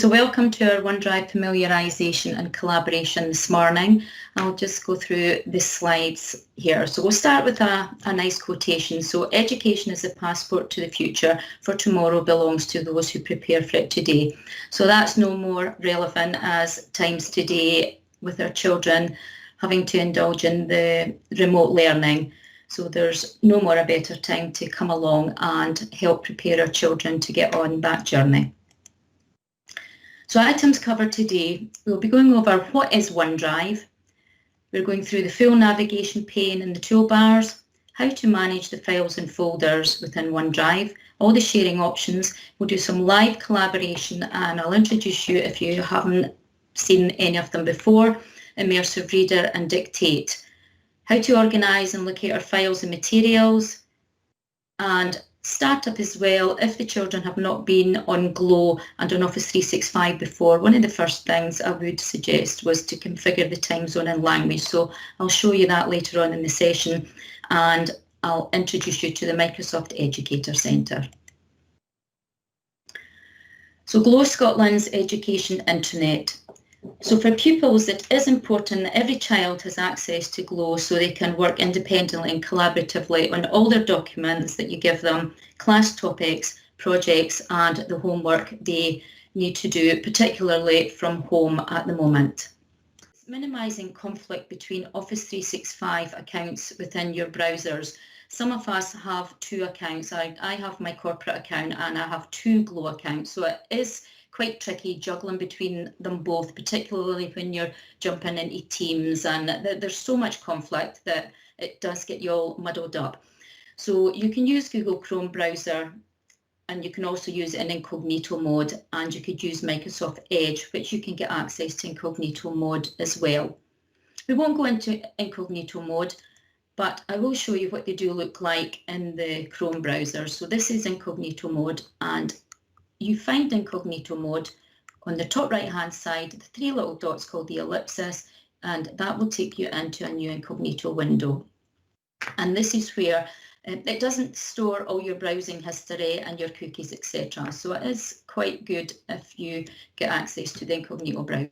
So welcome to our OneDrive familiarisation and collaboration this morning. I'll just go through the slides here. So we'll start with a nice quotation. So education is a passport to the future, for tomorrow belongs to those who prepare for it today. So that's no more relevant as times today with our children having to indulge in the remote learning. So there's no more a better time to come along and help prepare our children to get on that journey. So items covered today, we'll be going over what is OneDrive. We're going through the full navigation pane and the toolbars, how to manage the files and folders within OneDrive, all the sharing options. We'll do some live collaboration and I'll introduce you, if you haven't seen any of them before, Immersive Reader and Dictate, how to organise and locate our files and materials, and startup as well. If the children have not been on Glow and on Office 365 before, one of the first things I would suggest was to configure the time zone and language. So I'll show you that later on in the session, and I'll introduce you to the Microsoft Educator Centre. So Glow Scotland's Education Intranet. So for pupils, it is important that every child has access to Glow so they can work independently and collaboratively on all their documents that you give them, class topics, projects, and the homework they need to do, particularly from home at the moment. Minimising conflict between Office 365 accounts within your browsers. Some of us have two accounts. I have my corporate account and I have two Glow accounts, so it is quite tricky juggling between them both, particularly when you're jumping into Teams, and there's so much conflict that it does get you all muddled up. So you can use Google Chrome browser, and you can also use it in incognito mode, and you could use Microsoft Edge, which you can get access to incognito mode as well. We won't go into incognito mode, but I will show you what they do look like in the Chrome browser. So this is incognito mode, and you find incognito mode on the top right hand side, the three little dots called the ellipsis, and that will take you into a new incognito window. And this is where it doesn't store all your browsing history and your cookies, etc. So it is quite good if you get access to the incognito browser.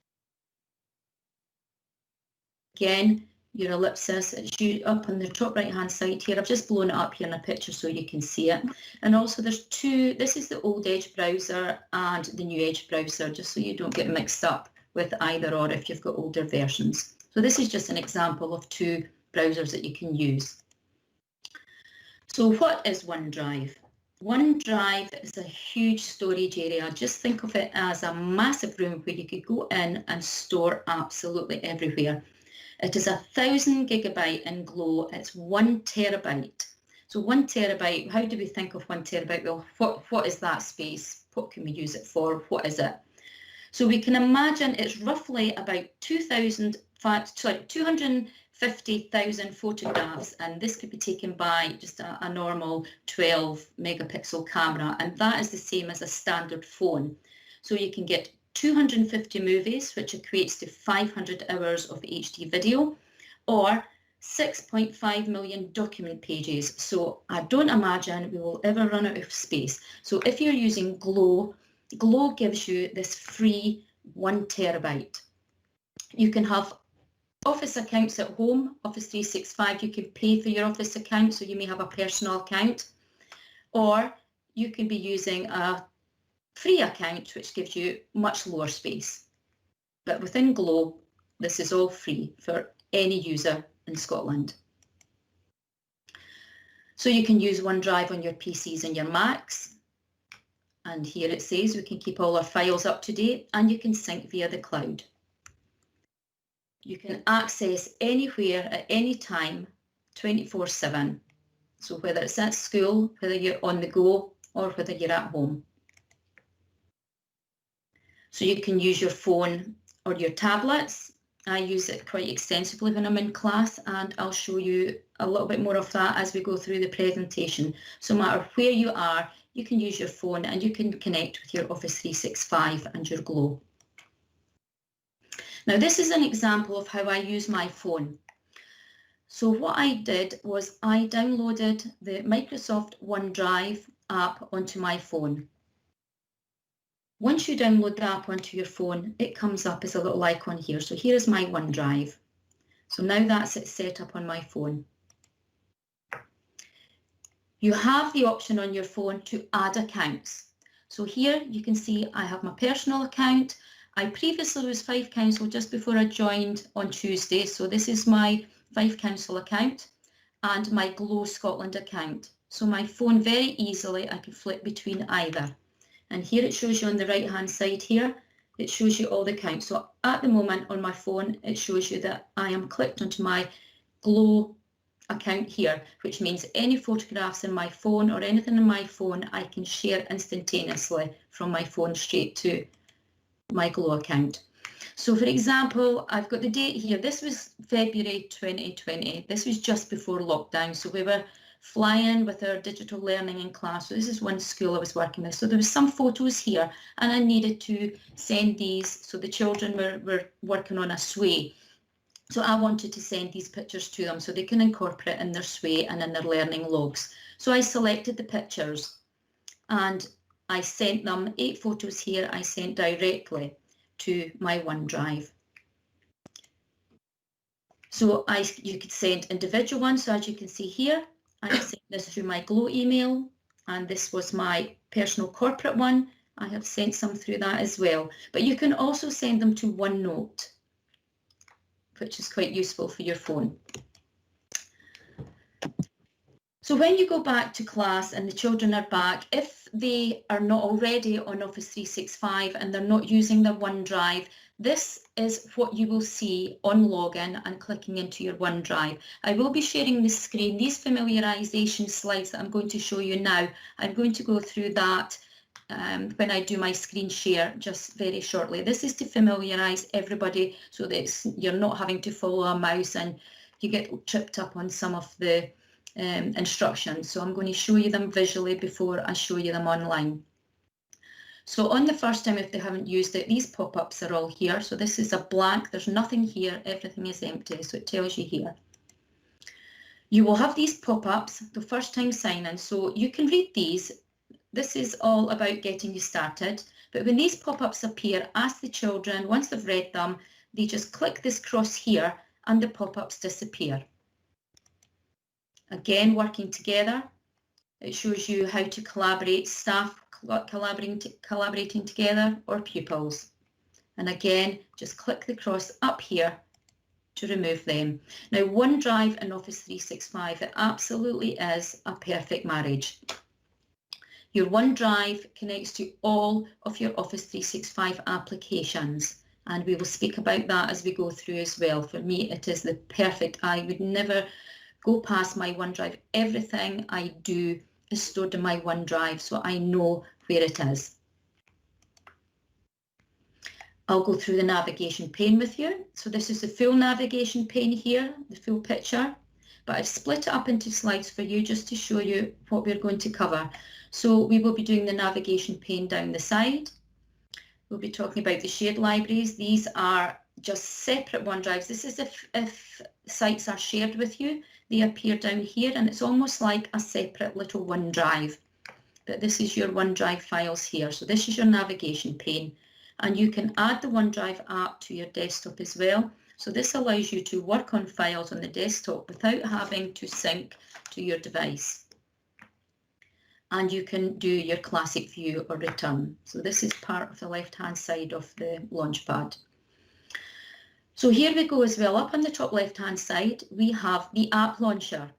Again, your ellipsis, it's up on the top right hand side here. I've just blown it up here in a picture so you can see it. And also there's two, this is the old Edge browser and the new Edge browser, just so you don't get mixed up with either or if you've got older versions. So this is just an example of two browsers that you can use. So what is OneDrive? OneDrive is a huge storage area. Just think of it as a massive room where you could go in and store absolutely everywhere. It is 1,000 gigabyte in Glow. It's 1 terabyte. So 1 terabyte, how do we think of 1 terabyte? Well, what is that space? What can we use it for? What is it? So we can imagine it's roughly about 250,000 photographs, and this could be taken by just a normal 12 megapixel camera, and that is the same as a standard phone. So you can get 250 movies, which equates to 500 hours of HD video, or 6.5 million document pages. So I don't imagine we will ever run out of space. So if you're using Glow, Glow gives you this free 1 terabyte. You can have Office accounts at home, Office 365, you can pay for your Office account, so you may have a personal account, or you can be using a free account, which gives you much lower space. But within Glow, this is all free for any user in Scotland. So you can use OneDrive on your PCs and your Macs. And here it says we can keep all our files up to date, and you can sync via the cloud. You can access anywhere at any time, 24/7. So whether it's at school, whether you're on the go, or whether you're at home. So you can use your phone or your tablets. I use it quite extensively when I'm in class, and I'll show you a little bit more of that as we go through the presentation. So no matter where you are, you can use your phone and you can connect with your Office 365 and your Glow. Now this is an example of how I use my phone. So what I did was I downloaded the Microsoft OneDrive app onto my phone. Once you download the app onto your phone, it comes up as a little icon here. So here is my OneDrive. So now that's it set up on my phone. You have the option on your phone to add accounts. So here you can see I have my personal account. I previously was Fife Council just before I joined on Tuesday. So this is my Fife Council account and my Glow Scotland account. So my phone, very easily, I can flip between either. And here it shows you on the right hand side here, it shows you all the accounts. So at the moment on my phone, it shows you that I am clicked onto my Glow account here, which means any photographs in my phone or anything in my phone, I can share instantaneously from my phone straight to my Glow account. So for example, I've got the date here. This was February 2020. This was just before lockdown. So we were flying with our digital learning in class. So this is one school I was working with. So there was some photos here and I needed to send these. So the children were working on a sway. So I wanted to send these pictures to them so they can incorporate in their sway and in their learning logs. So I selected the pictures and I sent them 8 photos here. I sent directly to my OneDrive. So you could send individual ones. So as you can see here, I sent this through my Glow email, and this was my personal corporate one. I have sent some through that as well. But you can also send them to OneNote, which is quite useful for your phone. So when you go back to class and the children are back, if they are not already on Office 365 and they're not using their OneDrive, this is what you will see on login and clicking into your OneDrive. I will be sharing the screen. These familiarisation slides that I'm going to show you now, I'm going to go through that when I do my screen share just very shortly. This is to familiarise everybody so that you're not having to follow a mouse and you get tripped up on some of the instructions. So I'm going to show you them visually before I show you them online. So on the first time, if they haven't used it, these pop-ups are all here. So this is a blank, there's nothing here, everything is empty, so it tells you here. You will have these pop-ups the first time sign-in, so you can read these. This is all about getting you started, but when these pop-ups appear, ask the children, once they've read them, they just click this cross here and the pop-ups disappear. Again, working together, it shows you how to collaborate, staff collaborating together or pupils. And again, just click the cross up here to remove them. Now, OneDrive and Office 365, it absolutely is a perfect marriage. Your OneDrive connects to all of your Office 365 applications, and we will speak about that as we go through as well. For me, it is the perfect. I would never go past my OneDrive. Everything I do is stored in my OneDrive, so I know where it is. I'll go through the navigation pane with you. So this is the full navigation pane here, the full picture, but I've split it up into slides for you just to show you what we're going to cover. So we will be doing the navigation pane down the side. We'll be talking about the shared libraries. These are just separate OneDrives. This is if sites are shared with you, they appear down here, and it's almost like a separate little OneDrive. But this is your OneDrive files here. So this is your navigation pane, and you can add the OneDrive app to your desktop as well. So this allows you to work on files on the desktop without having to sync to your device. And you can do your classic view or return. So this is part of the left-hand side of the Launchpad. So here we go as well. Up on the top left-hand side, we have the app launcher.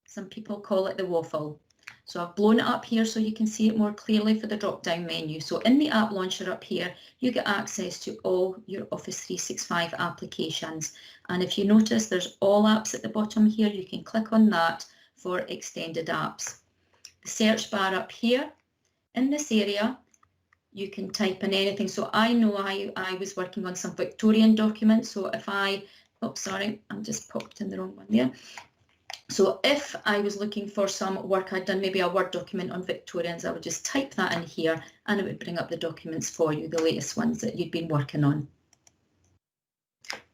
Some people call it the waffle. So I've blown it up here so you can see it more clearly for the drop-down menu. So in the app launcher up here, you get access to all your Office 365 applications. And if you notice, there's all apps at the bottom here. You can click on that for extended apps. The search bar up here, in this area, you can type in anything. So I know I was working on some Victorian documents. So if I, oh, sorry, I'm just popped in the wrong one there. So if I was looking for some work I'd done, maybe a Word document on Victorians, I would just type that in here and it would bring up the documents for you, the latest ones that you'd been working on.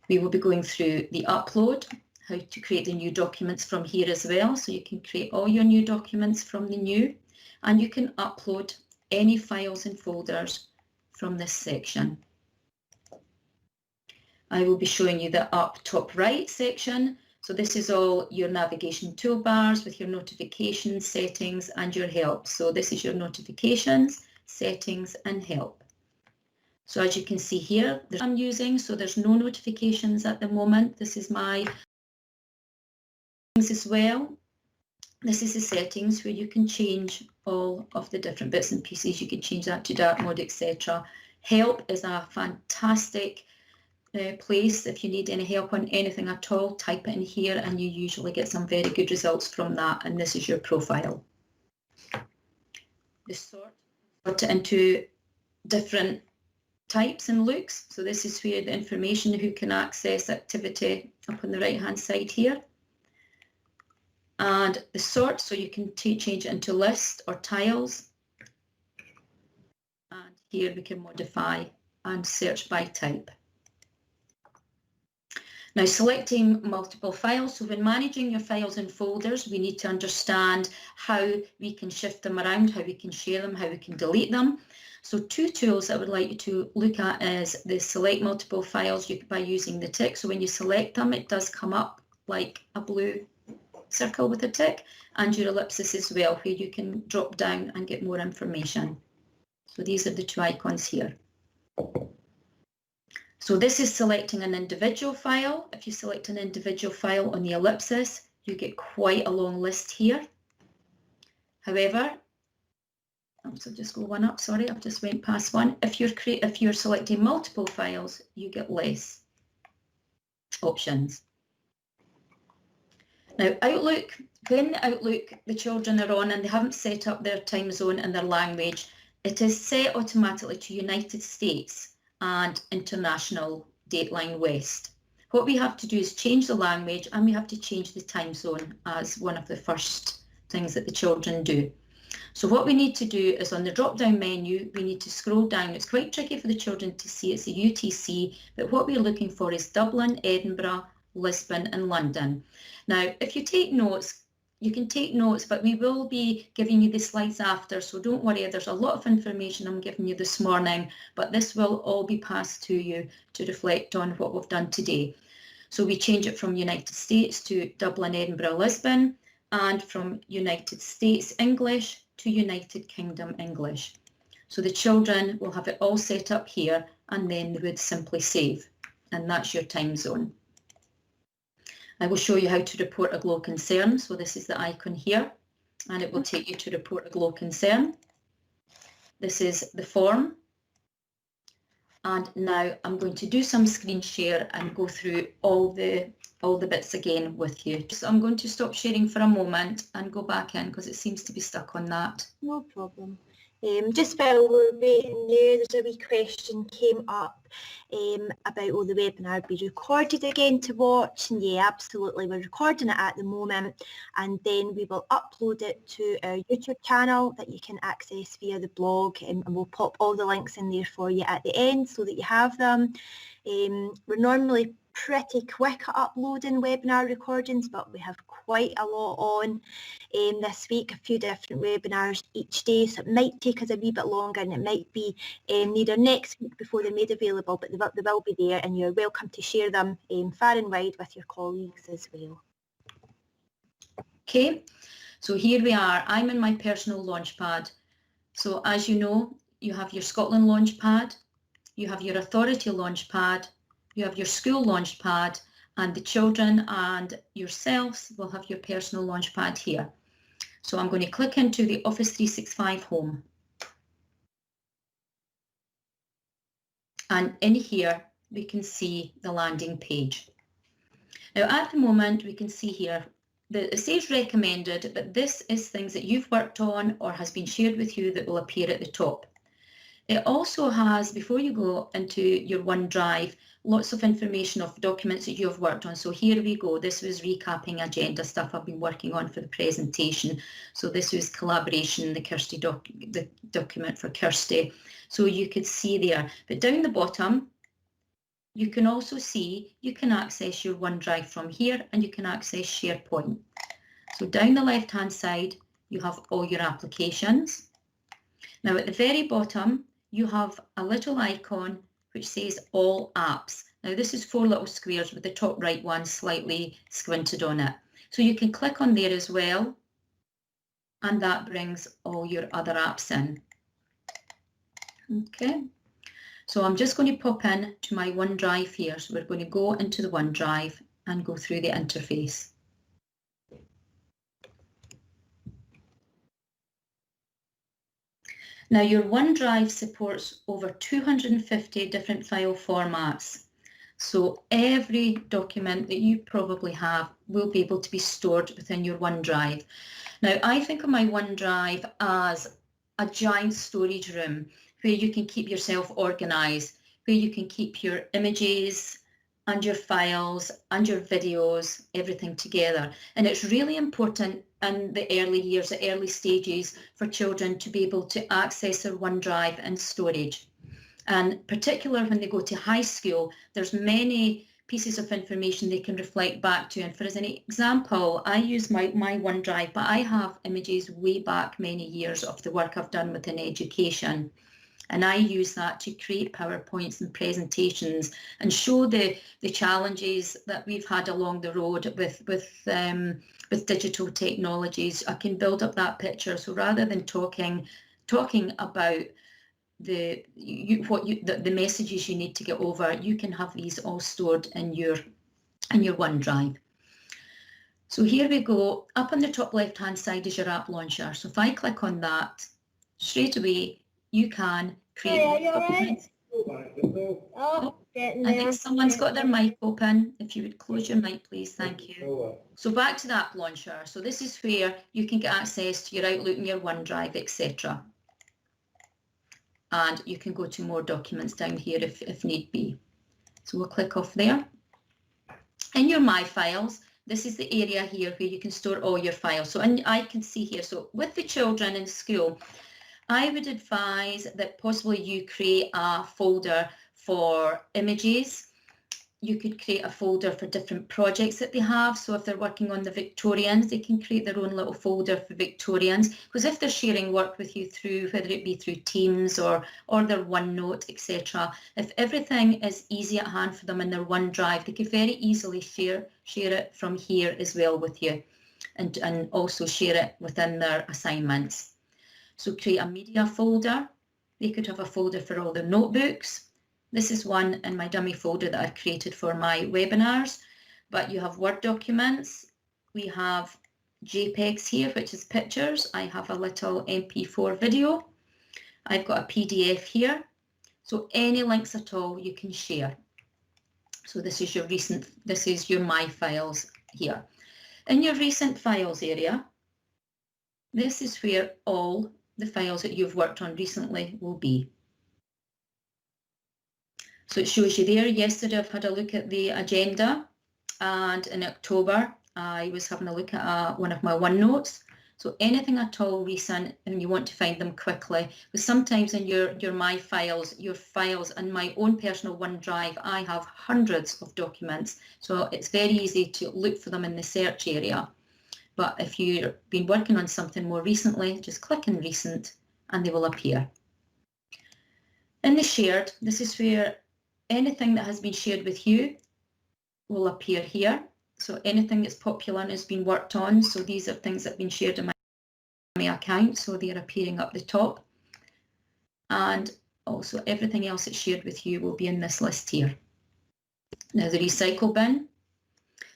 We will be going through the upload, how to create the new documents from here as well. So you can create all your new documents from the new, and you can upload any files and folders from this section. I will be showing you the up top right section. So this is all your navigation toolbars with your notifications, settings and your help. So this is your notifications, settings and help. So as you can see here, I'm using, so there's no notifications at the moment. This is my settings as well. This is the settings where you can change all of the different bits and pieces. You can change that to dark mode, etc. Help is a fantastic place. If you need any help on anything at all, type it in here and you usually get some very good results from that. And this is your profile. The sort it into different types and looks. So this is where the information who can access activity up on the right hand side here. And the sort, so you can change it into list or tiles. And here we can modify and search by type. Now selecting multiple files, so when managing your files and folders, we need to understand how we can shift them around, how we can share them, how we can delete them. So two tools I would like you to look at is the select multiple files by using the tick. So when you select them, it does come up like a blue circle with a tick, and your ellipsis as well, where you can drop down and get more information. So these are the two icons here. So this is selecting an individual file. If you select an individual file on the ellipsis, you get quite a long list here. However, so just go one up, sorry, I've just went past one. If you're selecting multiple files, you get less options. Now Outlook, when Outlook the children are on and they haven't set up their time zone and their language, it is set automatically to United States and International Dateline West. What we have to do is change the language and we have to change the time zone as one of the first things that the children do. So what we need to do is on the drop-down menu, we need to scroll down. It's quite tricky for the children to see. It's a UTC, but what we're looking for is Dublin, Edinburgh, Lisbon and London. Now, if you take notes, you can take notes, but we will be giving you the slides after, so don't worry, there's a lot of information I'm giving you this morning, but this will all be passed to you to reflect on what we've done today. So we change it from United States to Dublin, Edinburgh, Lisbon, and from United States English to United Kingdom English. So the children will have it all set up here and then they would simply save, and that's your time zone. I will show you how to report a GLO concern. So this is the icon here and it will take you to report a GLO concern. This is the form. And now I'm going to do some screen share and go through all the bits again with you. So I'm going to stop sharing for a moment and go back in because it seems to be stuck on that. No problem. Just while we're waiting there, there's a wee question came up about will the webinar be recorded again to watch? And yeah, absolutely, we're recording it at the moment and then we will upload it to our YouTube channel that you can access via the blog, and we'll pop all the links in there for you at the end so that you have them. We're normally pretty quick at uploading webinar recordings, but we have quite a lot on this week, a few different webinars each day, so it might take us a wee bit longer and it might be neither next week before they're made available, but they will be there and you're welcome to share them far and wide with your colleagues as well. Okay, so here we are. I'm in my personal Launchpad. So as you know, you have your Scotland Launchpad, you have your Authority Launchpad, you have your school Launchpad, and the children and yourselves will have your personal Launchpad here. So I'm going to click into the Office 365 Home. And in here, we can see the landing page. Now at the moment, we can see here that it says recommended, but this is things that you've worked on or has been shared with you that will appear at the top. It also has, before you go into your OneDrive, lots of information of documents that you have worked on. So here we go. This was recapping agenda stuff I've been working on for the presentation. So this was collaboration, the Kirsty the document for Kirsty. So you could see there. But down the bottom, you can also see you can access your OneDrive from here and you can access SharePoint. So down the left-hand side, you have all your applications. Now at the very bottom, you have a little icon which says All Apps. Now this is 4 little squares with the top right one slightly squinted on it. So you can click on there as well, and that brings all your other apps in. Okay, so I'm just going to pop in to my OneDrive here. So we're going to go into the OneDrive and go through the interface. Now your OneDrive supports over 250 different file formats. So every document that you probably have will be able to be stored within your OneDrive. Now I think of my OneDrive as a giant storage room where you can keep yourself organised, where you can keep your images and your files and your videos, everything together. And it's really important in the early years, the early stages, for children to be able to access their OneDrive and storage. And particularly when they go to high school, there's many pieces of information they can reflect back to. And for as an example, I use my OneDrive, but I have images way back many years of the work I've done within education. And I use that to create PowerPoints and presentations and show the challenges that we've had along the road with digital technologies. I can build up that picture. So rather than talking about the messages you need to get over, you can have these all stored in your OneDrive. So here we go. Up on the top left hand side is your app launcher. So if I click on that, straight away you can create documents. Oh, getting I there. think someone's got their mic open. If you would close your mic, please. Thank you. So back to the app launcher. So this is where you can get access to your Outlook and your OneDrive, etc. And you can go to more documents down here if need be. So we'll click off there. In your My Files, this is the area here where you can store all your files. So I can see here, so with the children in school, I would advise that possibly you create a folder for images. You could create a folder for different projects that they have. So if they're working on the Victorians, they can create their own little folder for Victorians. Because if they're sharing work with you through, whether it be through Teams or their OneNote, etc., if everything is easy at hand for them in their OneDrive, they could very easily share it from here as well with you, and also share it within their assignments. So create a media folder. They could have a folder for all their notebooks. This is one in my dummy folder that I've created for my webinars, but you have Word documents. We have JPEGs here, which is pictures. I have a little MP4 video. I've got a PDF here. So any links at all you can share. So this is your My Files here. In your recent files area, this is where all the files that you've worked on recently will be. So it shows you there. Yesterday I've had a look at the agenda, and in October I was having a look at one of my OneNotes. So anything at all recent, and you want to find them quickly, because sometimes in your My Files, your files and my own personal OneDrive, I have hundreds of documents. So it's very easy to look for them in the search area. But if you've been working on something more recently, just click in Recent and they will appear. In the Shared, this is where anything that has been shared with you will appear here. So anything that's popular and has been worked on. So these are things that have been shared in my account, so they're appearing up the top. And also everything else that's shared with you will be in this list here. Now the recycle bin.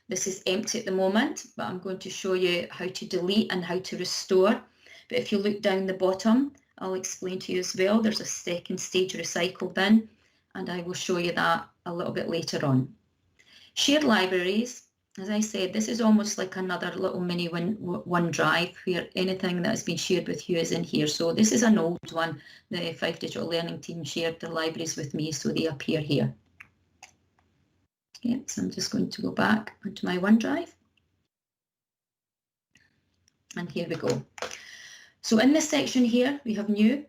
This is empty at the moment, but I'm going to show you how to delete and how to restore. But if you look down the bottom, I'll explain to you as well. There's a second stage recycle bin, and I will show you that a little bit later on. Shared libraries, as I said, this is almost like another little mini OneDrive where anything that has been shared with you is in here. So this is an old one. The 5 Digital Learning team shared their libraries with me, so they appear here. Okay, so I'm just going to go back onto my OneDrive. And here we go. So in this section here, we have new.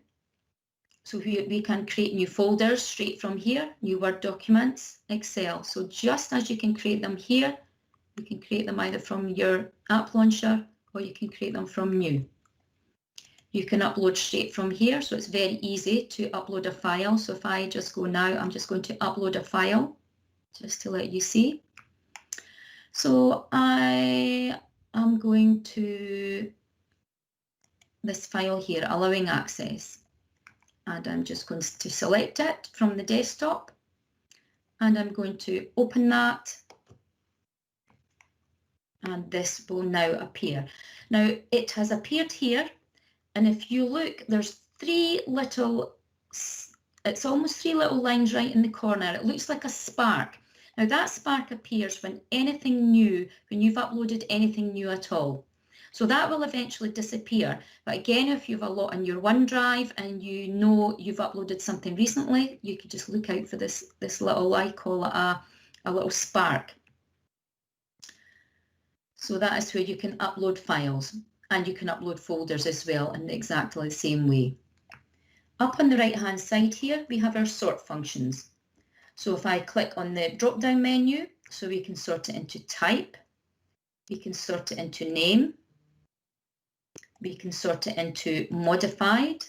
So we can create new folders straight from here, new Word documents, Excel. So just as you can create them here, you can create them either from your app launcher or you can create them from new. You can upload straight from here, so it's very easy to upload a file. So if I just go now, I'm just going to upload a file just to let you see. So I am going to this file here, allowing access, and I'm just going to select it from the desktop, and I'm going to open that, and this will now appear. Now it has appeared here, and if you look, there's it's almost three little lines right in the corner. It looks like a spark. Now that spark appears when anything new, when you've uploaded anything new at all. So that will eventually disappear. But again, if you have a lot on your OneDrive and you know you've uploaded something recently, you could just look out for this little, I call it a little spark. So that is where you can upload files, and you can upload folders as well in exactly the same way. Up on the right hand side here, we have our sort functions. So if I click on the drop down menu, so we can sort it into type, we can sort it into name, we can sort it into modified,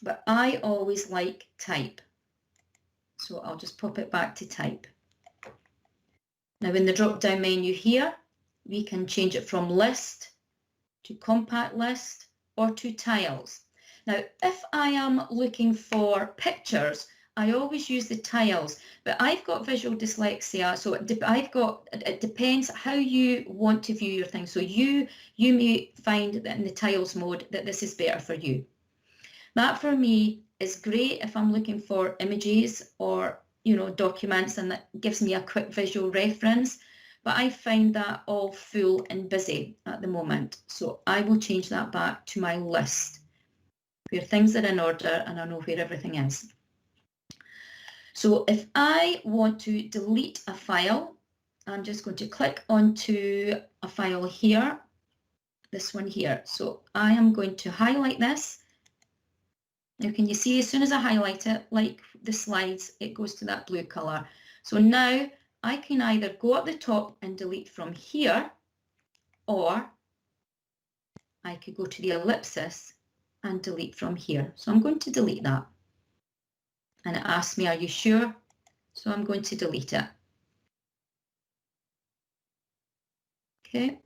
but I always like type. So I'll just pop it back to type. Now in the drop down menu here, we can change it from list to compact list or to tiles. Now, if I am looking for pictures, I always use the tiles, but I've got visual dyslexia, so it depends how you want to view your thing. So you may find that in the tiles mode that this is better for you. That for me is great if I'm looking for images or documents, and that gives me a quick visual reference. But I find that all full and busy at the moment. So I will change that back to my list, where things are in order and I know where everything is. So if I want to delete a file, I'm just going to click onto a file here, this one here. So I am going to highlight this. Now can you see, as soon as I highlight it, like the slides, it goes to that blue colour. So now I can either go up the top and delete from here, or I could go to the ellipsis and delete from here. So I'm going to delete that. And it asks me, are you sure? So I'm going to delete it. Okay.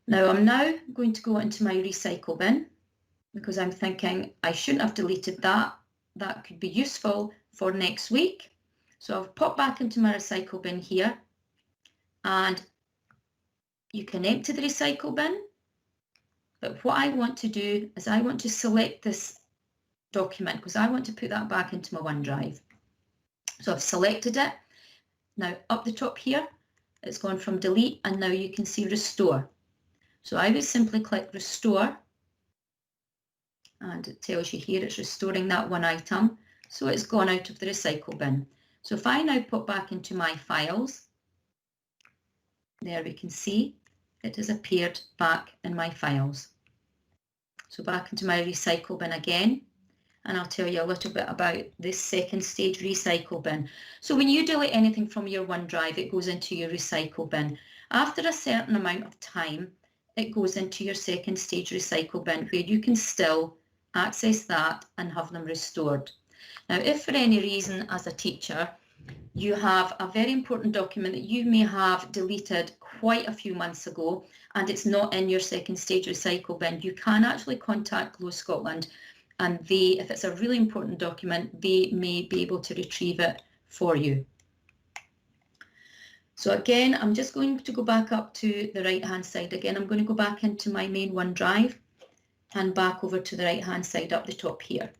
Now I'm going to go into my recycle bin, because I'm thinking I shouldn't have deleted that. That could be useful for next week. So I'll pop back into my recycle bin here, and you can empty the recycle bin. But what I want to do is I want to select this document, because I want to put that back into my OneDrive. So I've selected it. Now up the top here, it's gone from delete, and now you can see restore. So I would simply click restore, and it tells you here it's restoring that one item. So it's gone out of the recycle bin. So if I now put back into my files, there we can see it has appeared back in my files. So back into my recycle bin again, and I'll tell you a little bit about this second stage recycle bin. So when you delete anything from your OneDrive, it goes into your recycle bin. After a certain amount of time, it goes into your second stage recycle bin, where you can still access that and have them restored. Now, if for any reason as a teacher, you have a very important document that you may have deleted quite a few months ago and it's not in your second stage recycle bin, you can actually contact Glow Scotland, and if it's a really important document, they may be able to retrieve it for you. So again, I'm just going to go back up to the right hand side. Again, I'm going to go back into my main OneDrive and back over to the right hand side up the top here.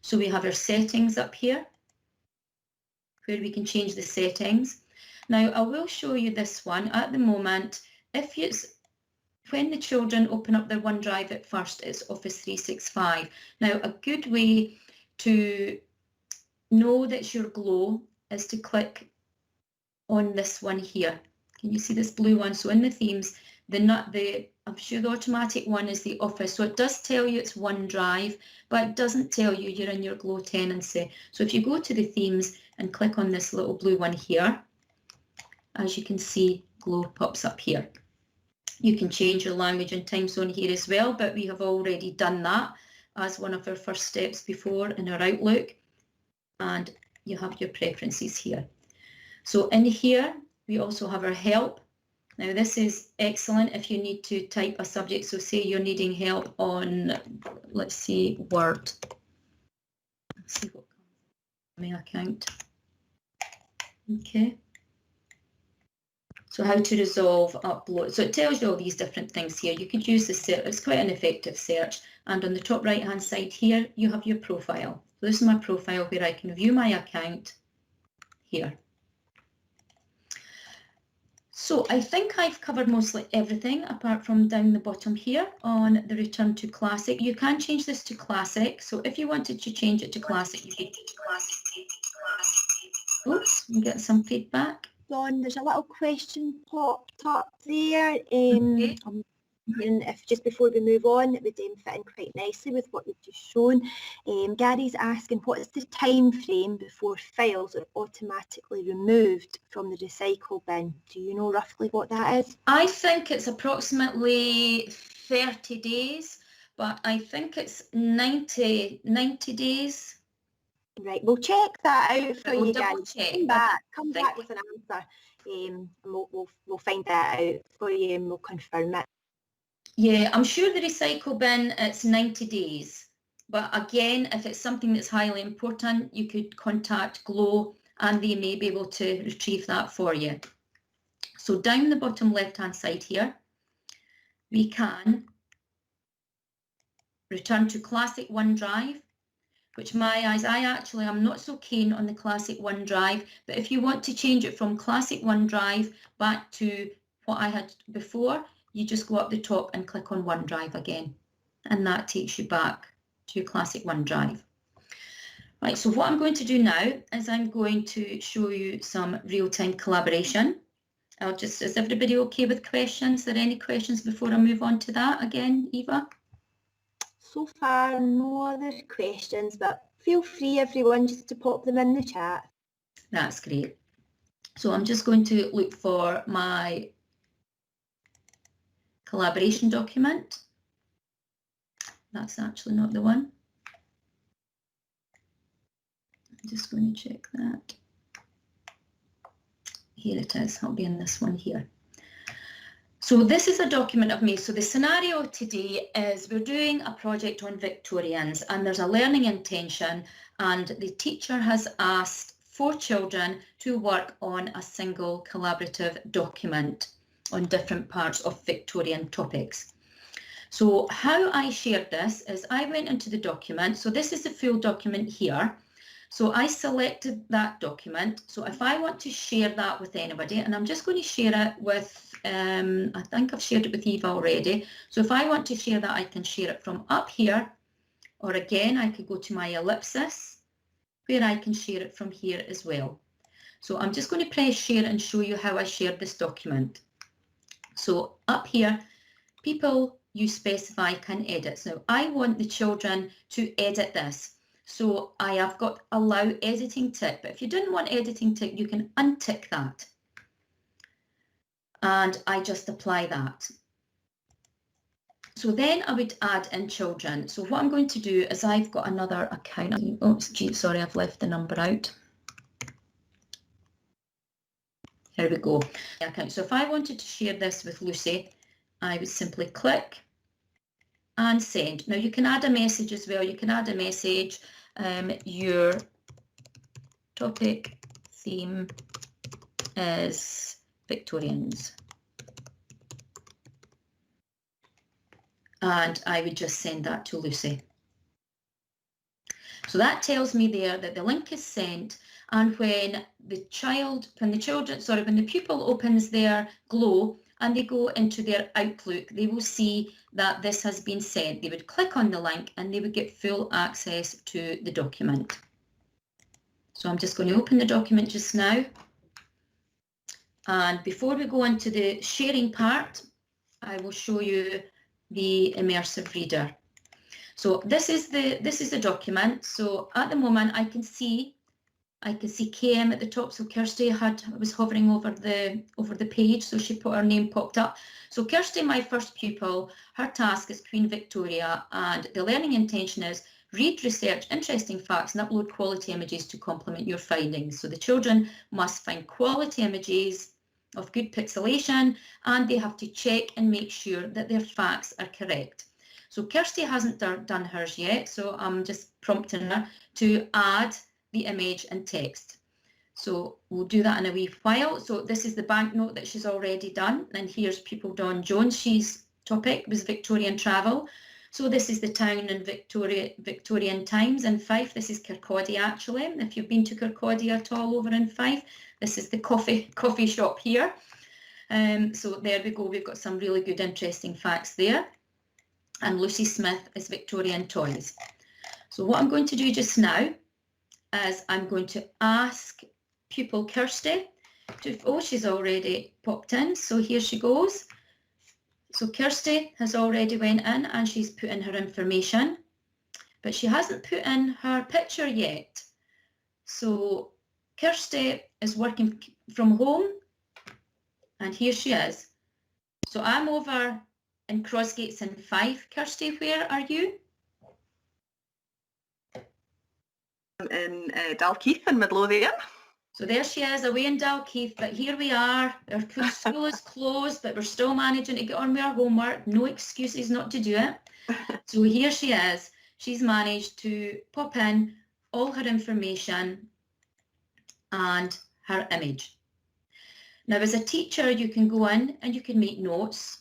So we have our settings up here, where we can change the settings. Now I will show you this one. At the moment, when the children open up their OneDrive at first, it's Office 365. Now a good way to know that it's your Glow is to click on this one here. Can you see this blue one? So in the themes, I'm sure the automatic one is the Office. So it does tell you it's OneDrive, but it doesn't tell you you're in your Glow tenancy. So if you go to the themes and click on this little blue one here, as you can see, Glow pops up here. You can change your language and time zone here as well, but we have already done that as one of our first steps before in our Outlook. And you have your preferences here. So in here, we also have our help. Now this is excellent if you need to type a subject. So say you're needing help on, let's see, Word. Let's see what comes in my account. Okay. So how to resolve upload. So it tells you all these different things here. You could use this, it's quite an effective search. And on the top right hand side here, you have your profile. So this is my profile where I can view my account here. So I think I've covered mostly everything apart from down the bottom here on the return to classic. You can change this to classic. So if you wanted to change it to classic, you could. Oops, I'm getting some feedback. Dawn, there's a little question popped up there. Okay. And if just before we move on, it would fit in quite nicely with what you've just shown. Gary's asking, what is the time frame before files are automatically removed from the recycle bin? Do you know roughly what that is? I think it's approximately 30 days, but I think it's 90 days. Right, we'll check that out for you guys. Come back with an answer, and we'll find that out for you and we'll confirm it. Yeah, I'm sure the recycle bin, it's 90 days. But again, if it's something that's highly important, you could contact Glow and they may be able to retrieve that for you. So down the bottom left-hand side here, we can return to Classic OneDrive, which I'm not so keen on the Classic OneDrive, but if you want to change it from Classic OneDrive back to what I had before, you just go up the top and click on OneDrive again, and that takes you back to your Classic OneDrive. Right, so what I'm going to do now is I'm going to show you some real-time collaboration. Is everybody okay with questions? Are there any questions before I move on to that again, Eva? So far, no other questions, but feel free, everyone, just to pop them in the chat. That's great. So I'm just going to look for my collaboration document. That's actually not the one. I'm just going to check that. Here it is. I'll be in this one here. So this is a document I've made. So the scenario today is we're doing a project on Victorians and there's a learning intention and the teacher has asked 4 children to work on a single collaborative document on different parts of Victorian topics. So how I shared this is I went into the document. So this is the full document here. So I selected that document. So if I want to share that with anybody, and I'm just going to share it with, I think I've shared it with Eva already. So if I want to share that, I can share it from up here, or again, I could go to my ellipsis, where I can share it from here as well. So I'm just going to press share and show you how I shared this document. So up here, people you specify can edit. So I want the children to edit this. So I have got allow editing tick, but if you didn't want editing tick, you can untick that. And I just apply that. So then I would add in children. So what I'm going to do is I've got another account. Oh, sorry, I've left the number out. Here we go. So if I wanted to share this with Lucy, I would simply click and send. Now you can add a message as well. You can add a message, your topic theme is Victorians. And I would just send that to Lucy. So that tells me there that the link is sent, and when the pupil opens their Glow and they go into their Outlook, they will see that this has been sent. They would click on the link and they would get full access to the document. So I'm just going to open the document just now. And before we go into the sharing part, I will show you the immersive reader. So this is the document. So at the moment I can see I can see KM at the top, so Kirsty was hovering over the page, so her name popped up. So Kirsty, my first pupil, her task is Queen Victoria, and the learning intention is read, research interesting facts and upload quality images to complement your findings. So the children must find quality images of good pixelation, and they have to check and make sure that their facts are correct. So Kirsty hasn't done hers yet, so I'm just prompting her to add the image and text. So we'll do that in a wee while. So this is the banknote that she's already done, and here's pupil Dawn Jones. She's topic was Victorian travel. So this is the town in Victorian times in Fife. This is Kirkcaldy actually. If you've been to Kirkcaldy at all over in Fife, this is the coffee shop here. So there we go. We've got some really good, interesting facts there. And Lucy Smith is Victorian toys. So what I'm going to do just now is I'm going to ask pupil Kirsty to, oh, she's already popped in. So here she goes. So Kirsty has already went in and she's put in her information, but she hasn't put in her picture yet. So Kirsty is working from home, and here she is. So I'm over in Crossgates in Fife. Kirsty, where are you? I'm in Dalkeith in Midlothian. So there she is, away in Dalkeith, but here we are. Our school is closed, but we're still managing to get on with our homework. No excuses not to do it. So here she is. She's managed to pop in all her information and her image. Now, as a teacher, you can go in and you can make notes.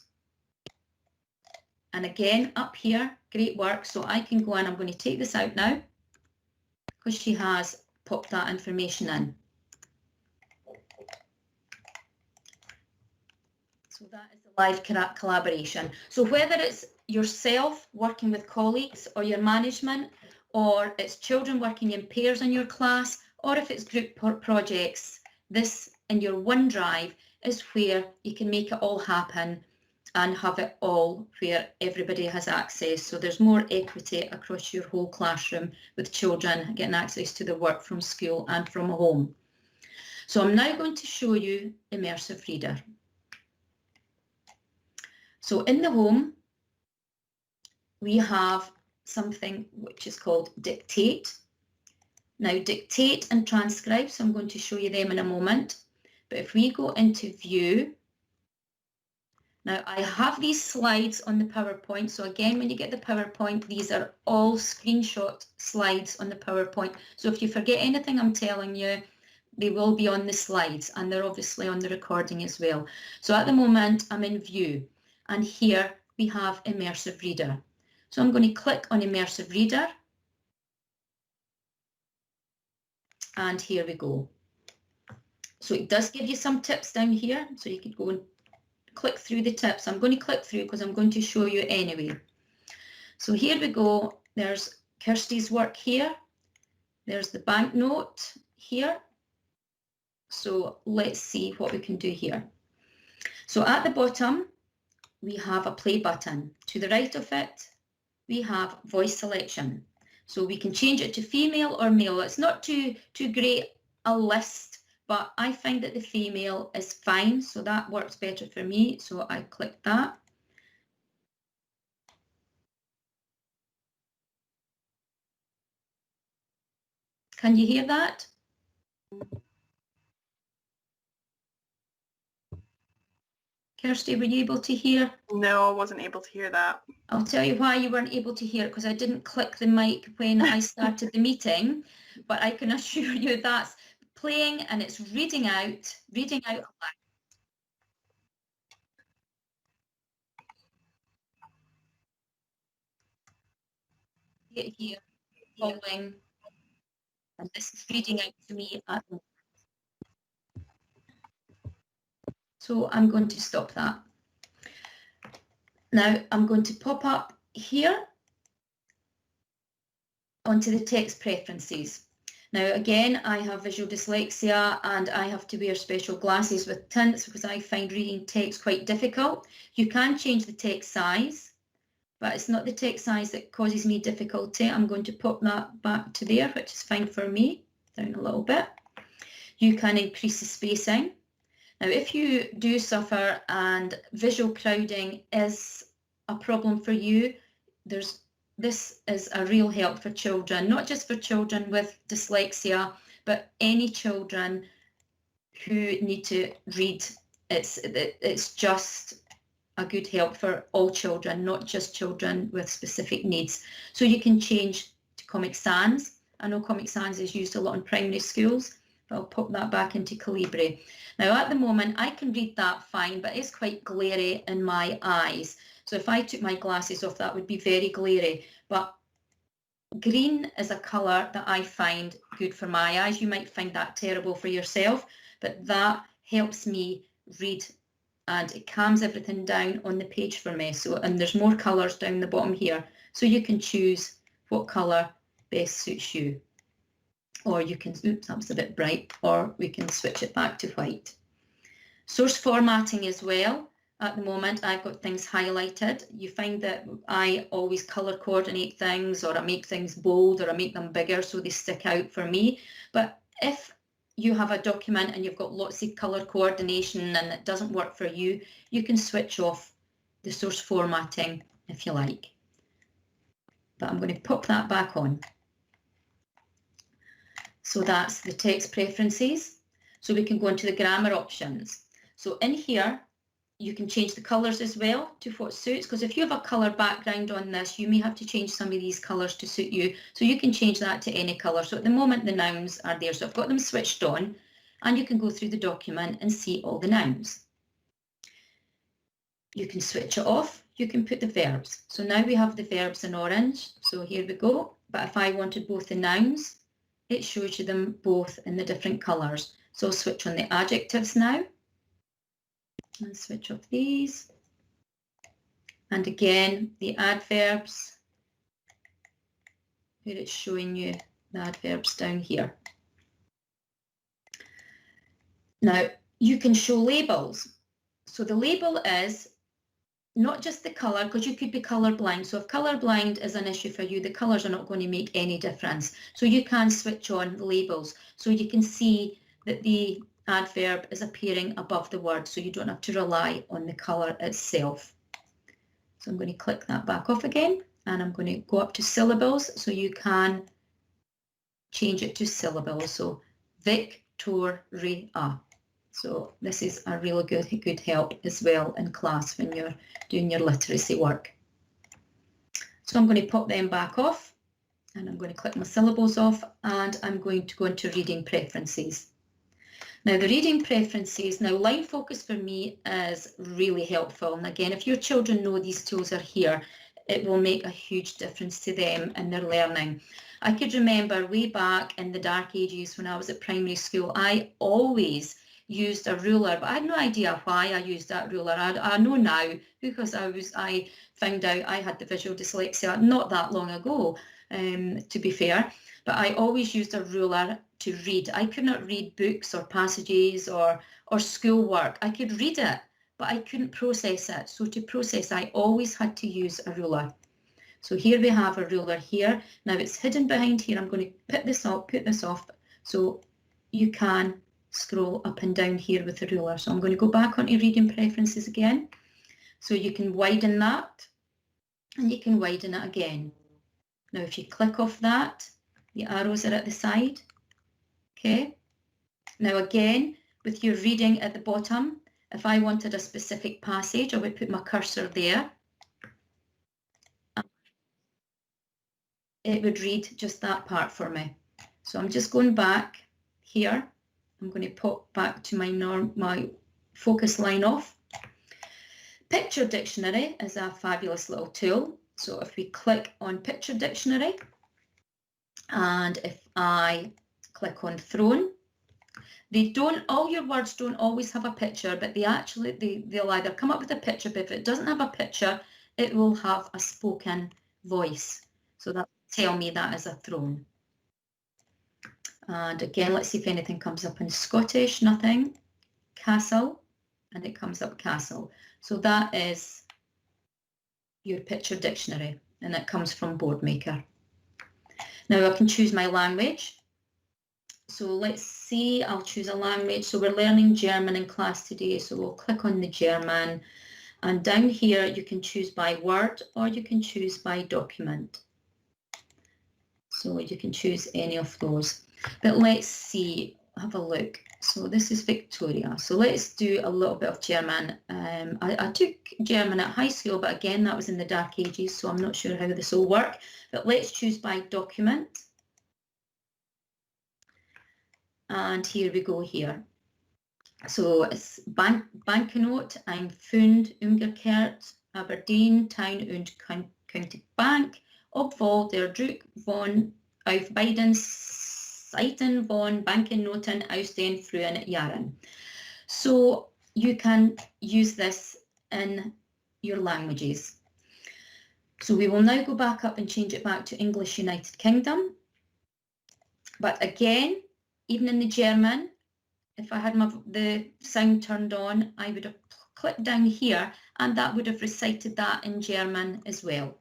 And again, up here, great work. So I can go in, I'm going to take this out now because she has popped that information in. So that is the live collaboration. So whether it's yourself working with colleagues or your management, or it's children working in pairs in your class, or if it's group projects, this in your OneDrive is where you can make it all happen and have it all where everybody has access. So there's more equity across your whole classroom with children getting access to the work from school and from home. So I'm now going to show you Immersive Reader. So in the home, we have something which is called Dictate. Now Dictate and Transcribe, so I'm going to show you them in a moment. But if we go into View, now I have these slides on the PowerPoint. So again, when you get the PowerPoint, these are all screenshot slides on the PowerPoint. So if you forget anything I'm telling you, they will be on the slides, and they're obviously on the recording as well. So at the moment, I'm in View. And here we have Immersive Reader. So I'm going to click on Immersive Reader. And here we go. So it does give you some tips down here. So you could go and click through the tips. I'm going to click through because I'm going to show you anyway. So here we go. There's Kirsty's work here. There's the banknote here. So let's see what we can do here. So at the bottom, we have a play button. To the right of it, we have voice selection. So we can change it to female or male. It's not too great a list, but I find that the female is fine. So that works better for me. So I click that. Can you hear that? Kirsty, were you able to hear? No, I wasn't able to hear that. I'll tell you why you weren't able to hear it, because I didn't click the mic when I started the meeting, but I can assure you that's playing and it's reading out aloud. Here, following, and this is reading out to me at the moment. So I'm going to stop that. Now I'm going to pop up here onto the text preferences. Now again, I have visual dyslexia and I have to wear special glasses with tints because I find reading text quite difficult. You can change the text size, but it's not the text size that causes me difficulty. I'm going to pop that back to there, which is fine for me. down a little bit. You can increase the spacing. Now, if you do suffer and visual crowding is a problem for you, this is a real help for children, not just for children with dyslexia, but any children who need to read. It's just a good help for all children, not just children with specific needs. So you can change to Comic Sans. I know Comic Sans is used a lot in primary schools, but I'll pop that back into Calibri. Now at the moment I can read that fine, but it's quite glary in my eyes. So if I took my glasses off, that would be very glary. But green is a colour that I find good for my eyes. You might find that terrible for yourself, but that helps me read and it calms everything down on the page for me. So, and there's more colours down the bottom here. So you can choose what colour best suits you. Or you can, oops, that was a bit bright, or we can switch it back to white. Source formatting as well. At the moment, I've got things highlighted. You find that I always colour coordinate things, or I make things bold, or I make them bigger so they stick out for me. But if you have a document and you've got lots of colour coordination and it doesn't work for you, you can switch off the source formatting if you like. But I'm going to pop that back on. So that's the text preferences. So we can go into the grammar options. So in here, you can change the colours as well to what suits, because if you have a colour background on this, you may have to change some of these colours to suit you. So you can change that to any colour. So at the moment, the nouns are there. So I've got them switched on, and you can go through the document and see all the nouns. You can switch it off. You can put the verbs. So now we have the verbs in orange. So here we go. But if I wanted both the nouns, it shows you them both in the different colours. So I'll switch on the adjectives now. And switch off these. And again, the adverbs, where it's showing you the adverbs down here. Now, you can show labels. So the label is not just the colour, because you could be colourblind. So if colourblind is an issue for you, the colours are not going to make any difference. So you can switch on the labels. So you can see that the adverb is appearing above the word, so you don't have to rely on the colour itself. So I'm going to click that back off again, and I'm going to go up to syllables, so you can change it to syllables. So Victoria. So this is a really good help as well in class when you're doing your literacy work. So I'm going to pop them back off, and I'm going to click my syllables off, and I'm going to go into reading preferences. Now the reading preferences, now line focus for me is really helpful. And again, if your children know these tools are here, it will make a huge difference to them in their learning. I could remember way back in the dark ages when I was at primary school, I always used a ruler, but I had no idea why I used that ruler. I know now because I found out I had the visual dyslexia not that long ago, to be fair. But I always used a ruler to read. I could not read books or passages or schoolwork. I could read it, but I couldn't process it. So to process, I always had to use a ruler. So here we have a ruler here. Now it's hidden behind here. I'm going to put this off, so you can scroll up and down here with the ruler. So I'm going to go back onto reading preferences again. So you can widen that, and you can widen it again. Now if you click off that, the arrows are at the side. Okay. Now again, with your reading at the bottom, if I wanted a specific passage, I would put my cursor there. It would read just that part for me. So I'm just going back here. I'm going to pop back to my focus line off. Picture Dictionary is a fabulous little tool. So if we click on Picture Dictionary, and if I click on Throne, all your words don't always have a picture, but they'll either come up with a picture, but if it doesn't have a picture, it will have a spoken voice. So that will tell me that is a throne. And again, let's see if anything comes up in Scottish. Nothing. Castle, and it comes up castle. So that is your Picture Dictionary, and it comes from Boardmaker. Now I can choose my language. So let's see, I'll choose a language. So we're learning German in class today. So we'll click on the German. And down here, you can choose by word or you can choose by document. So you can choose any of those. But let's see, have a look. So this is Victoria. So let's do a little bit of German. I took German at high school, but again, that was in the dark ages, so I'm not sure how this will work. But let's choose by document. And here we go here. So it's banknote, ein Pfund, umgekehrt, Aberdeen, Town und County Bank, obwohl der Druck von auf beiden Seiten von Banknoten aus den frühen Jahren. So you can use this in your languages. So we will now go back up and change it back to English United Kingdom. But again, even in the German, if I had the sound turned on, I would have clicked down here and that would have recited that in German as well.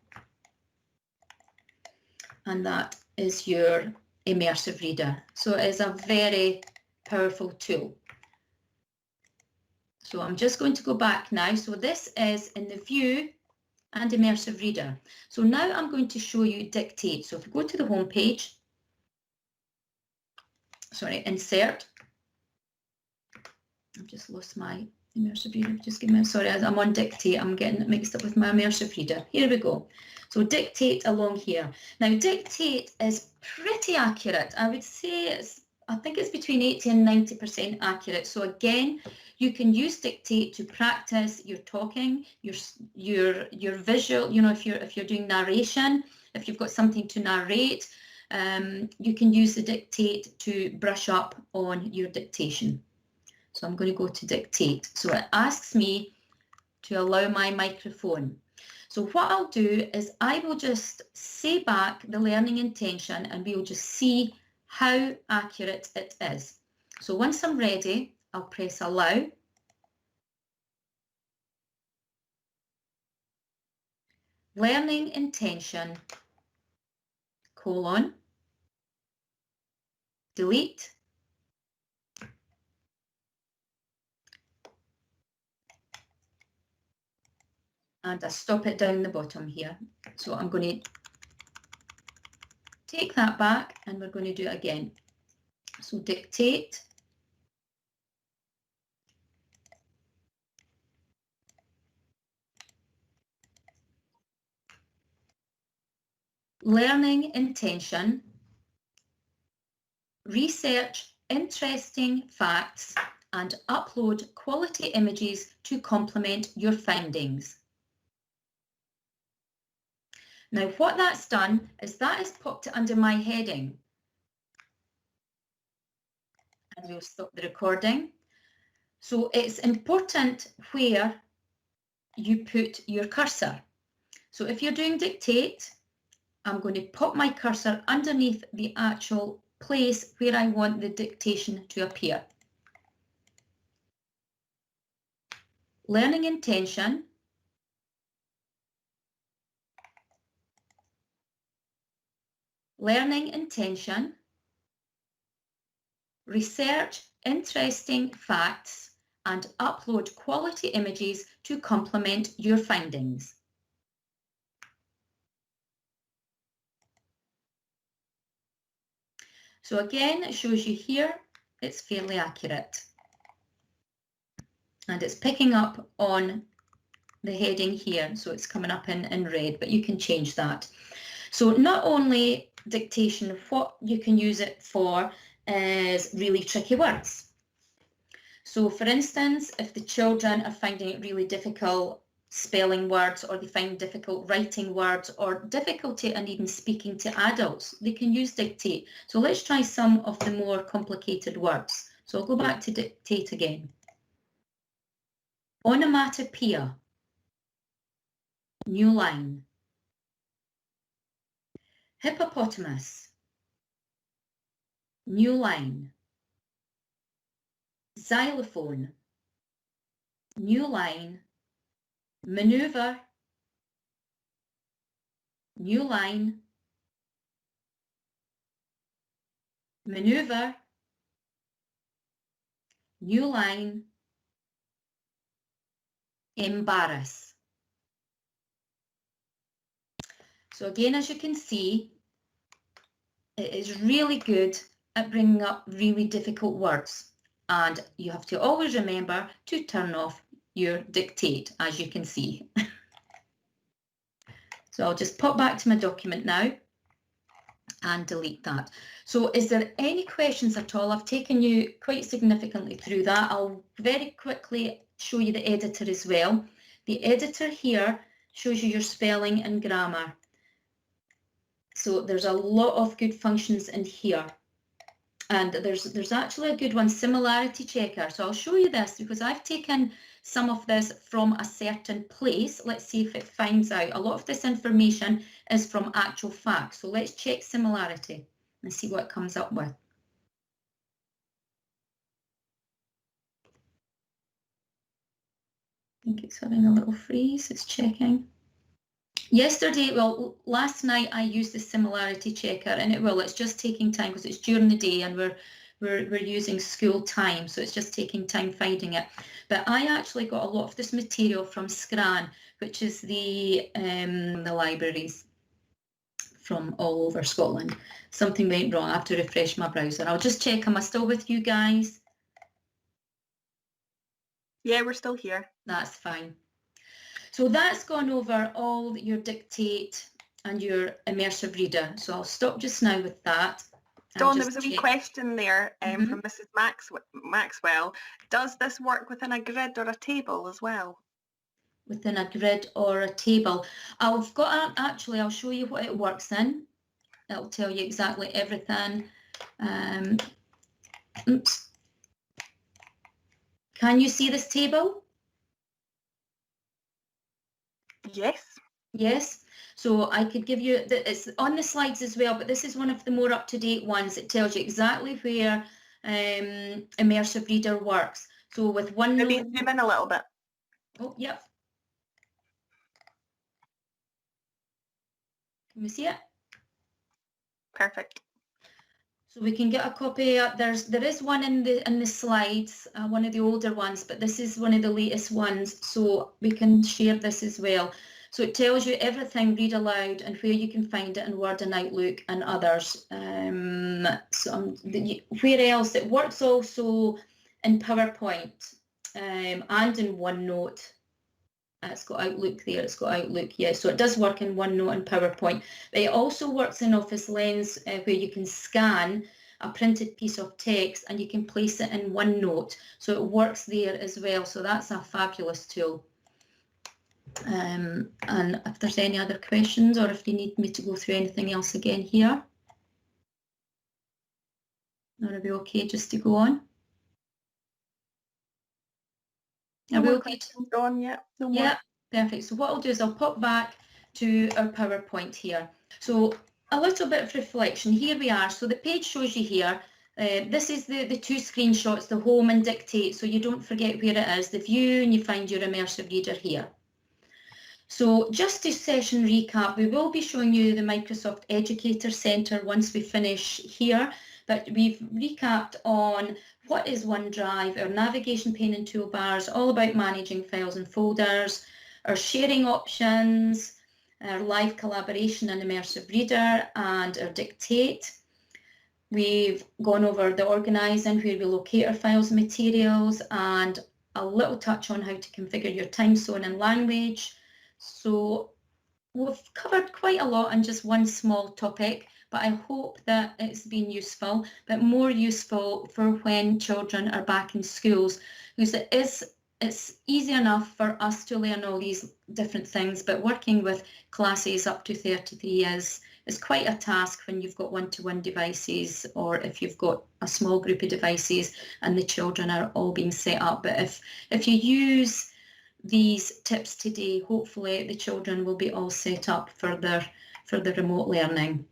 And that is your immersive reader. So it is a very powerful tool. So I'm just going to go back now. So this is in the view and immersive reader. So now I'm going to show you dictate. So if we go to the home page, sorry, insert. I've just lost my immersive reader. Just give me, sorry, I'm on dictate. I'm getting it mixed up with my immersive reader. Here we go. So dictate along here. Now dictate is pretty accurate. I would say I think it's between 80 and 90% accurate. So again, you can use dictate to practice your talking, your visual, you know, if you're doing narration, if you've got something to narrate, you can use the dictate to brush up on your dictation. So I'm going to go to dictate. So it asks me to allow my microphone. So what I'll do is I will just say back the learning intention and we will just see how accurate it is. So once I'm ready, I'll press allow. Learning intention, colon, delete. And I stop it down the bottom here. So I'm going to take that back and we're going to do it again. So dictate. Learning intention. Research interesting facts and upload quality images to complement your findings. Now what that's done is that has popped it under my heading. And we'll stop the recording. So it's important where you put your cursor. So if you're doing dictate, I'm going to pop my cursor underneath the actual place where I want the dictation to appear. Learning intention. Learning intention. Research interesting facts and upload quality images to complement your findings. So again, it shows you here, it's fairly accurate. And it's picking up on the heading here, so it's coming up in red, but you can change that. So not only dictation, what you can use it for is really tricky words. So for instance, if the children are finding it really difficult spelling words, or they find difficult writing words, or difficulty in even speaking to adults, they can use dictate. So let's try some of the more complicated words. So I'll go back to dictate again. Onomatopoeia. New line. Hippopotamus. New line. Xylophone. New line. Maneuver. New line. Maneuver. new line, embarrass. So again, as you can see, it is really good at bringing up really difficult words. And you have to always remember to turn off your dictate, as you can see. So I'll just pop back to my document now and delete that. So is there any questions at all? I've taken you quite significantly through that. I'll very quickly show you the editor as well. The editor here shows you your spelling and grammar. So there's a lot of good functions in here. And there's actually a good one, similarity checker. So I'll show you this because I've taken some of this from a certain place. Let's see if it finds out. A lot of this information is from actual facts. So let's check similarity and see what it comes up with. I think it's having a little freeze. It's checking. Yesterday, well, last night I used the similarity checker, and it's just taking time because it's during the day and we're using school time, so it's just taking time finding it. But I actually got a lot of this material from Scran, which is the libraries from all over Scotland. Something went wrong. I have to refresh my browser. I'll just check. Am I still with you guys? Yeah, we're still here. That's fine. So that's gone over all your dictate and your immersive reader. So I'll stop just now with that. Dawn, there was a wee question there from Mrs. Maxwell. Does this work within a grid or a table as well? Within a grid or a table. I've got actually, I'll show you what it works in. It'll tell you exactly everything. Oops. Can you see this table? Yes. Yes. So I could give you, it's on the slides as well, but this is one of the more up-to-date ones. It tells you exactly where Immersive Reader works. So with OneNote... Maybe zoom in a little bit. Oh, yep. Can we see it? Perfect. So we can get a copy. There is one in the slides, one of the older ones, but this is one of the latest ones, so we can share this as well. So it tells you everything, read aloud, and where you can find it in Word and Outlook and others. Where else? It works also in PowerPoint and in OneNote. It's got Outlook there, it's got Outlook, yeah. So it does work in OneNote and PowerPoint. But it also works in Office Lens where you can scan a printed piece of text and you can place it in OneNote. So it works there as well. So that's a fabulous tool. And if there's any other questions or if you need me to go through anything else again here. Are we okay just to go on? No more questions, Dawn, yeah. No more. Yeah, perfect. So what I'll do is I'll pop back to our PowerPoint here. So a little bit of reflection. Here we are. So the page shows you here. This is the two screenshots, the home and dictate, so you don't forget where it is, the view, and you find your immersive reader here. So just to session recap, we will be showing you the Microsoft Educator Centre once we finish here, but we've recapped on what is OneDrive, our navigation pane and toolbars, all about managing files and folders, our sharing options, our live collaboration and immersive reader, and our dictate. We've gone over the Organise and where we locate our files and materials, and a little touch on how to configure your time zone and language. So we've covered quite a lot in just one small topic, but I hope that it's been useful, but more useful for when children are back in schools, because it's easy enough for us to learn all these different things, but working with classes up to 33 is quite a task when you've got one-to-one devices, or if you've got a small group of devices and the children are all being set up. But if you use these tips today, hopefully the children will be all set up for their remote learning.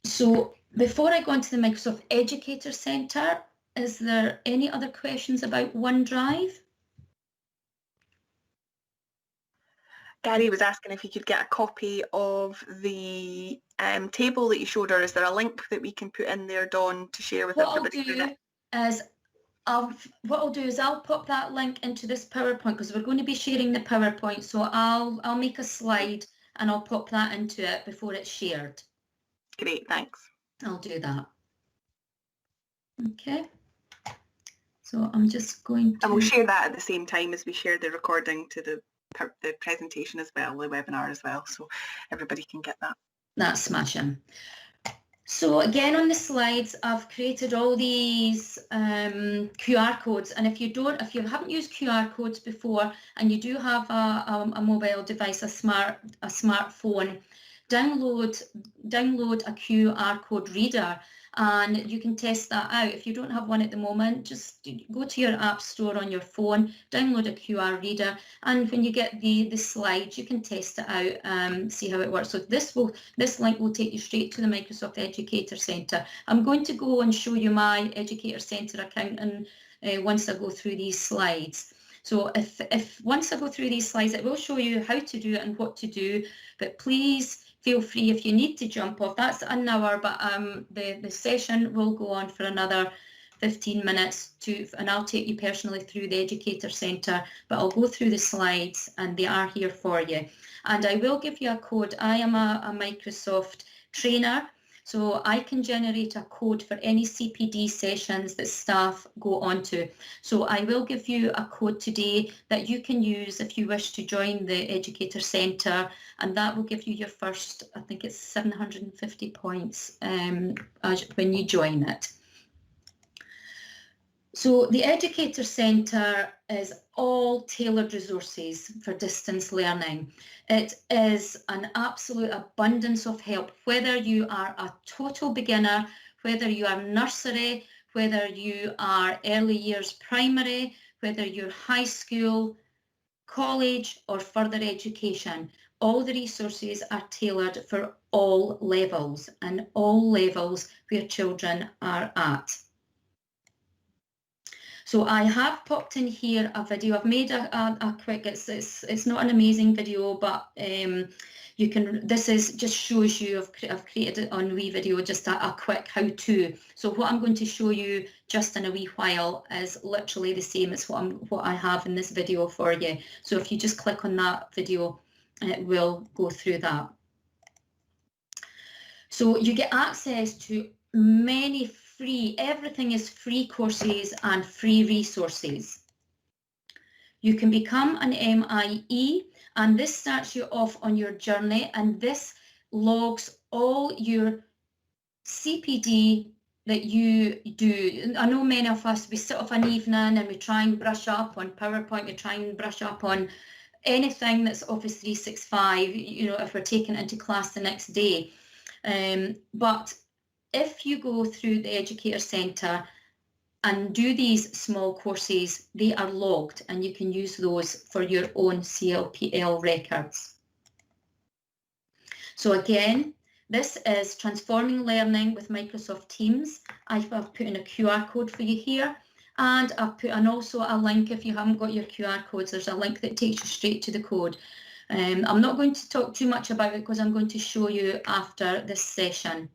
So before I go into the Microsoft Educator Centre, is there any other questions about OneDrive? Gary was asking if you could get a copy of the table that you showed her. Is there a link that we can put in there, Dawn, to share with What everybody? is what I'll do is I'll pop that link into this PowerPoint because we're going to be sharing the PowerPoint. So I'll make a slide and I'll pop that into it before it's shared. Great, thanks. I'll do that. Okay. So I'm just going to... And we'll share that at the same time as we share the recording to the presentation as well, the webinar as well, so everybody can get that. That's smashing. So again, on the slides, I've created all these QR codes, and if you haven't used QR codes before and you do have a mobile device, a smartphone, download a QR code reader, and you can test that out. If you don't have one at the moment, just go to your app store on your phone, download a QR reader, and when you get the slides, you can test it out, see how it works. So this link will take you straight to the Microsoft Educator Centre. I'm going to go and show you my Educator Centre account and once I go through these slides. So if once I go through these slides, it will show you how to do it and what to do, but please feel free if you need to jump off. That's an hour, but the session will go on for another 15 minutes and I'll take you personally through the Educator Centre, but I'll go through the slides and they are here for you. And I will give you a code. I am a Microsoft trainer, so I can generate a code for any CPD sessions that staff go onto. So I will give you a code today that you can use if you wish to join the Educator Centre, and that will give you your first, I think it's 750 points when you join it. So the Educator Centre is all tailored resources for distance learning. It is an absolute abundance of help, whether you are a total beginner, whether you are nursery, whether you are early years primary, whether you're high school, college or further education. All the resources are tailored for all levels and all levels where children are at. So I have popped in here a video. I've made a quick, it's not an amazing video, but you can, this is just shows you, I've created it on WeVideo, just a quick how-to. So what I'm going to show you just in a wee while is literally the same as what I have in this video for you. So if you just click on that video, it will go through that. So you get access to many free, everything is free courses and free resources. You can become an MIE, and this starts you off on your journey, and this logs all your CPD that you do. I know many of us, we sit off an evening and we try and brush up on PowerPoint, we try and brush up on anything that's Office 365, you know, if we're taking it into class the next day. But if you go through the Educator Centre and do these small courses, they are logged and you can use those for your own CLPL records. So again, this is Transforming Learning with Microsoft Teams. I've put in a QR code for you here, and I've put in also a link. If you haven't got your QR codes, there's a link that takes you straight to the code. I'm not going to talk too much about it because I'm going to show you after this session.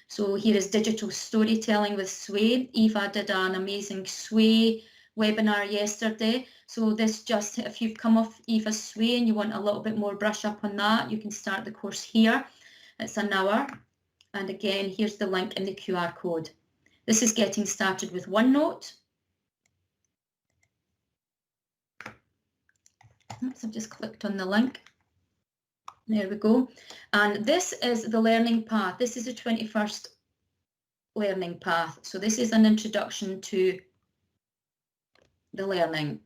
So here is digital storytelling with Sway. Eva did an amazing Sway webinar yesterday. So this just, if you've come off Eva's Sway and you want a little bit more brush up on that, you can start the course here. It's an hour. And again, here's the link in the QR code. This is getting started with OneNote. Oops, I've just clicked on the link. There we go. And this is the learning path. This is the 21st learning path. So this is an introduction to the learning.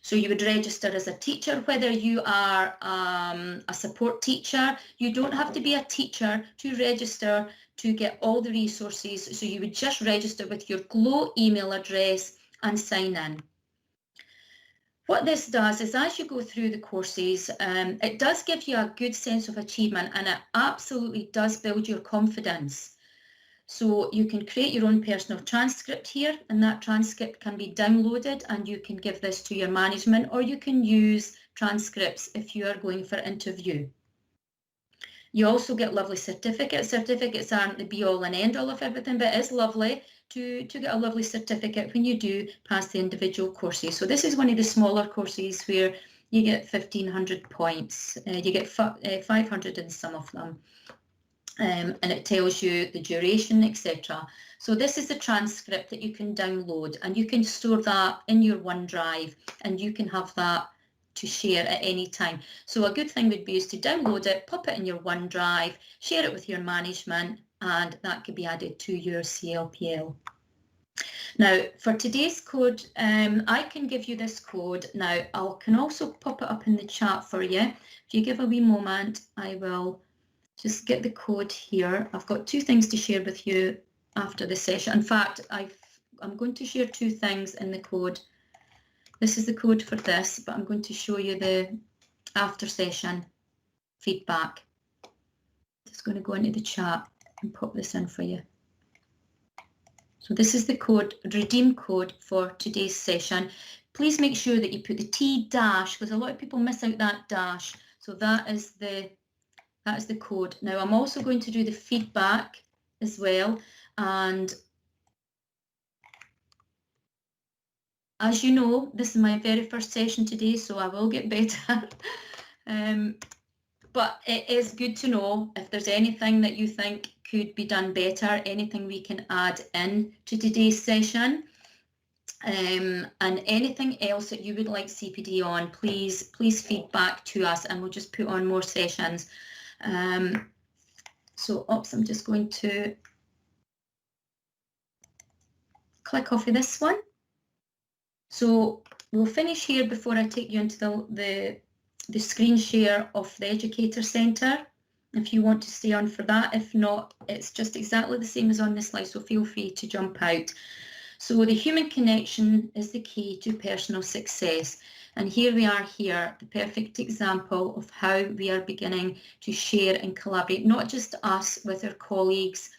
So you would register as a teacher, whether you are a support teacher. You don't have to be a teacher to register to get all the resources. So you would just register with your Glow email address and sign in. What this does is as you go through the courses, it does give you a good sense of achievement, and it absolutely does build your confidence. So you can create your own personal transcript here, and that transcript can be downloaded and you can give this to your management, or you can use transcripts if you are going for interview. You also get lovely certificates. Certificates aren't the be-all and end-all of everything, but it is lovely to get a lovely certificate when you do pass the individual courses. So this is one of the smaller courses where you get 1,500 points. You get 500 in some of them. And it tells you the duration, etc. So this is the transcript that you can download, and you can store that in your OneDrive, and you can have that to share at any time. So a good thing would be is to download it, pop it in your OneDrive, share it with your management, and that could be added to your CLPL. Now, for today's code, I can give you this code. Now, I can also pop it up in the chat for you. If you give a wee moment, I will just get the code here. I've got two things to share with you after the session. In fact, I'm going to share two things in the code. This is the code for this, but I'm going to show you the after session feedback. Just going to go into the chat and pop this in for you. So this is the code, redeem code for today's session. Please make sure that you put the T dash, because a lot of people miss out that dash. So that is the code. Now I'm also going to do the feedback as well, and as you know, this is my very first session today, so I will get better. But it is good to know if there's anything that you think could be done better, anything we can add in to today's session, and anything else that you would like CPD on, please feedback to us, and we'll just put on more sessions. So I'm just going to click off of this one. So we'll finish here before I take you into the screen share of the Educator Centre, if you want to stay on for that. If not, it's just exactly the same as on this slide, so feel free to jump out. So the human connection is the key to personal success. And here we are here, the perfect example of how we are beginning to share and collaborate, not just us with our colleagues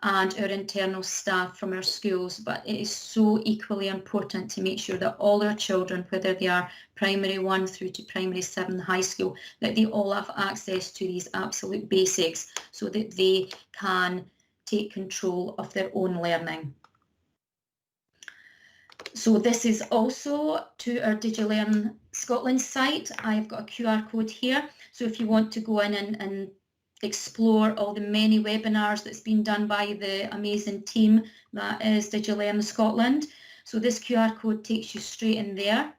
and our internal staff from our schools, but it is so equally important to make sure that all our children, whether they are primary 1 through to primary 7 high school, that they all have access to these absolute basics so that they can take control of their own learning. So this is also to our DigiLearn Scotland site. I've got a QR code here. So if you want to go in and explore all the many webinars that's been done by the amazing team that is DigiLearn Scotland. So this QR code takes you straight in there.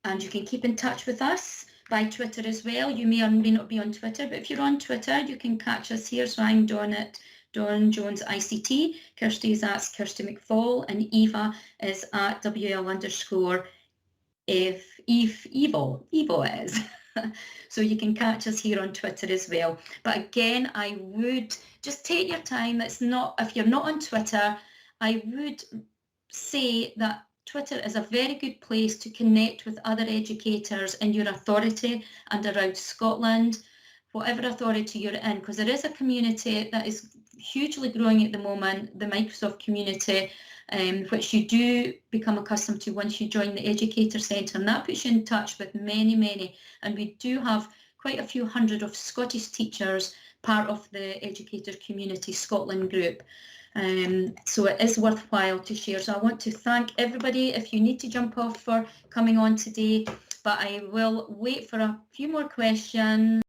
And you can keep in touch with us by Twitter as well. You may or may not be on Twitter, but if you're on Twitter, you can catch us here. So I'm Dawn at Dawn Jones ICT, Kirsty is at Kirsty McFall, and Eva is at WL_Evo is. So you can catch us here on Twitter as well. But again, I would just take your time. It's not, if you're not on Twitter, I would say that Twitter is a very good place to connect with other educators in your authority and around Scotland, whatever authority you're in, because there is a community that is hugely growing at the moment, the Microsoft community, which you do become accustomed to once you join the Educator Centre, and that puts you in touch with many, and we do have quite a few hundred of Scottish teachers part of the Educator Community Scotland group. So it is worthwhile to share. So I want to thank everybody, if you need to jump off, for coming on today, but I will wait for a few more questions.